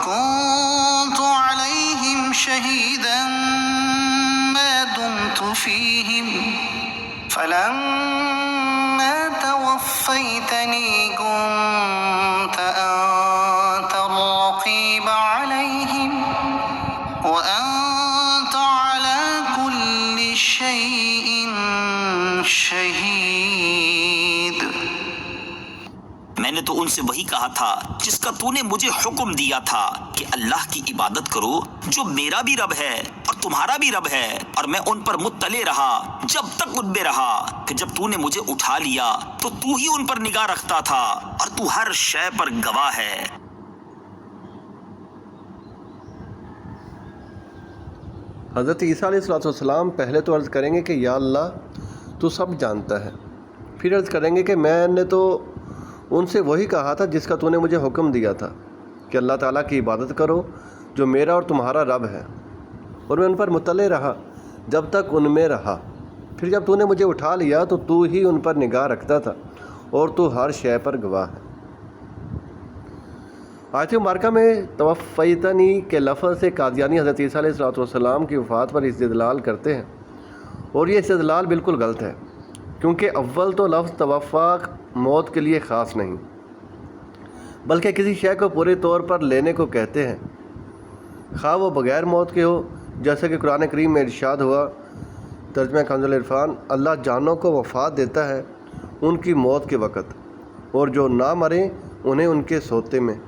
وكنت عليهم شهيدا ما دمت فيهم فلما توفيتني كنت أنت الرقيب عليهم وأنت على كل شيء شهيد۔ میں نے تو ان سے وہی کہا تھا جس کا تو نے مجھے حکم دیا تھا کہ اللہ کی عبادت کرو جو میرا بھی رب ہے اور تمہارا بھی رب ہے، اور میں ان پر مطلع رہا جب تک ان میں رہا کہ جب تو نے مجھے اٹھا لیا تو تو ہی ان پر نگاہ رکھتا تھا اور تو ہر شے پر گواہ ہے۔ حضرت عیسیٰ علیہ السلام پہلے تو عرض کریں گے کہ یا اللہ تو سب جانتا ہے، پھر عرض کریں گے کہ میں نے تو ان سے وہی کہا تھا جس کا تو نے مجھے حکم دیا تھا کہ اللہ تعالیٰ کی عبادت کرو جو میرا اور تمہارا رب ہے، اور میں ان پر مطلع رہا جب تک ان میں رہا، پھر جب تو نے مجھے اٹھا لیا تو تو ہی ان پر نگاہ رکھتا تھا اور تو ہر شے پر گواہ ہے۔ آیت مبارکہ میں توفیتنی کے لفظ سے قادیانی حضرت عیسیٰ علیہ السلام کی وفات پر استدلال کرتے ہیں، اور یہ استدلال بالکل غلط ہے، کیونکہ اول تو لفظ توفا موت کے لیے خاص نہیں، بلکہ کسی شے کو پورے طور پر لینے کو کہتے ہیں، خواہ وہ بغیر موت کے ہو، جیسا کہ قرآن کریم میں ارشاد ہوا، ترجمہ کنز العرفان، اللہ جانوں کو وفات دیتا ہے ان کی موت کے وقت، اور جو نہ مریں انہیں ان کے سوتے میں۔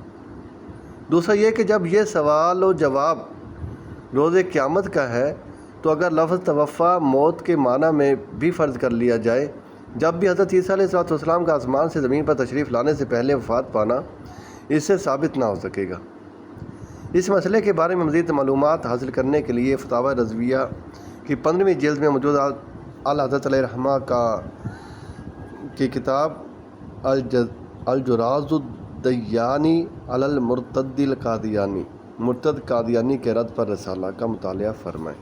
دوسرا یہ کہ جب یہ سوال و جواب روز قیامت کا ہے تو اگر لفظ توفا موت کے معنی میں بھی فرض کر لیا جائے، جب بھی حضرت عیسیٰ علیہ السلام کا آسمان سے زمین پر تشریف لانے سے پہلے وفات پانا اس سے ثابت نہ ہو سکے گا۔ اس مسئلے کے بارے میں مزید معلومات حاصل کرنے کے لیے فتاوی رضویہ کی 15ویں جلد میں موجود اعلیٰ حضرت علیہ رحمہ کی کتاب الجراز الدیانی علی المرتد القادیانی، مرتد قادیانی کے رد پر رسالہ کا مطالعہ فرمائیں۔